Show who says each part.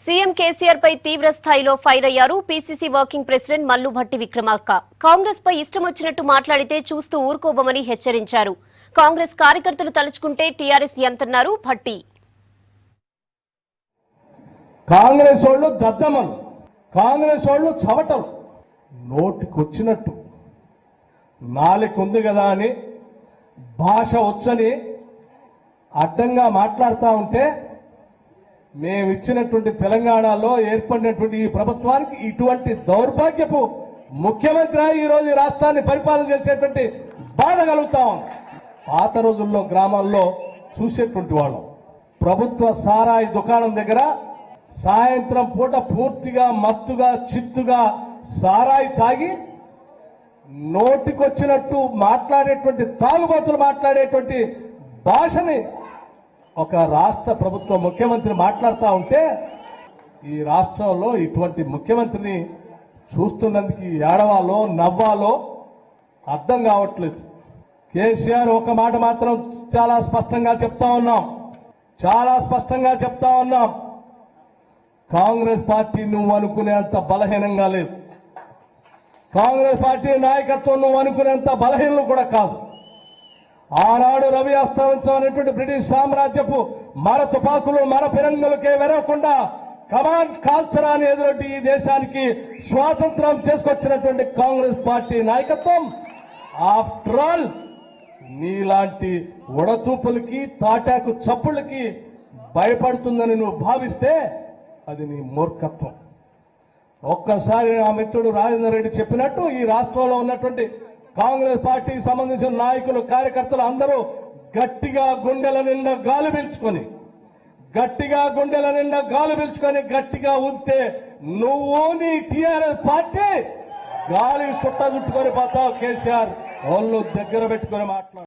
Speaker 1: CM KCR పై తీవ్ర స్థాయిలో fire అయ్యారు PCC working president Mallu Bhatti Vikramarka. Congress పై ఇష్టం వచ్చినట్టు మాట్లాడితే చూస్తూ ఊరుకోబోమని హెచ్చరించారు. కాంగ్రెస్ కార్యకర్తలు తలుచుకుంటే టీఆర్ఎస్ ఎంతన్నారు భట్టి.
Speaker 2: కాంగ్రెస్ వాళ్ళు దద్దమలు, కాంగ్రెస్ వాళ్ళు చవటలు, నోటికొచ్చినట్టు నాలుగుంది కదా అని భాష వచ్చని అడ్డంగా మాట్లాడుతూ ఉంటే మేమిచ్చినటువంటి తెలంగాణలో ఏర్పడినటువంటి ఈ ప్రభుత్వానికి ఇటువంటి దౌర్భాగ్యపు ముఖ్యమంత్రి ఈరోజు ఈ రాష్ట్రాన్ని పరిపాలన చేసేటువంటి బాధ కలుగుతాం. పాత రోజుల్లో గ్రామాల్లో చూసేటువంటి వాళ్ళం. ప్రభుత్వ సారాయి దుకాణం దగ్గర సాయంత్రం పూట పూర్తిగా మత్తుగా చిత్తుగా సారాయి తాగి నోటికొచ్చినట్టు మాట్లాడేటువంటి తాగుబోతులు మాట్లాడేటువంటి భాషని ఒక రాష్ట్ర ప్రభుత్వ ముఖ్యమంత్రి మాట్లాడుతూ ఉంటే ఈ రాష్ట్రంలో ఇటువంటి ముఖ్యమంత్రిని చూస్తున్నందుకు ఏడవాలో నవ్వాలో అర్థం కావట్లేదు. కేసీఆర్ ఒక మాట మాత్రం చాలా స్పష్టంగా చెప్తా ఉన్నాం, కాంగ్రెస్ పార్టీ నువ్వు అనుకునేంత బలహీనంగా లేదు. కాంగ్రెస్ పార్టీ నాయకత్వం నువ్వు అనుకునేంత బలహీనలు కూడా కాదు. ఆనాడు రవి అస్తమించమైనటువంటి బ్రిటిష్ సామ్రాజ్యపు మర తుపాకులు మర పిరంగులకే వెరవకుండా కమాన్ కాల్చరాని ఎదురొడ్డి ఈ దేశానికి స్వాతంత్రం చేసుకొచ్చినటువంటి కాంగ్రెస్ పార్టీ నాయకత్వం ఆఫ్టర్ ఆల్ నీలాంటి ఉడతూపులకి తాటాకు చప్పుళ్ళకి భయపడుతుందని నువ్వు భావిస్తే అది నీ మూర్ఖత్వం. ఒక్కసారి ఆ మిత్రుడు రాజేందర్ రెడ్డి చెప్పినట్టు ఈ రాష్ట్రంలో ఉన్నటువంటి కాంగ్రెస్ పార్టీకి సంబంధించిన నాయకులు కార్యకర్తలు అందరూ గట్టిగా గుండెల నిండా గాలి పీల్చుకొని గట్టిగా ఊదితే నువ్వు నీ టీఆర్ఎస్ పార్టీ గాలి చుట్టజుట్టుకొని పోతావు. కేసీఆర్ వాళ్ళు దగ్గర పెట్టుకొని మాట్లాడు.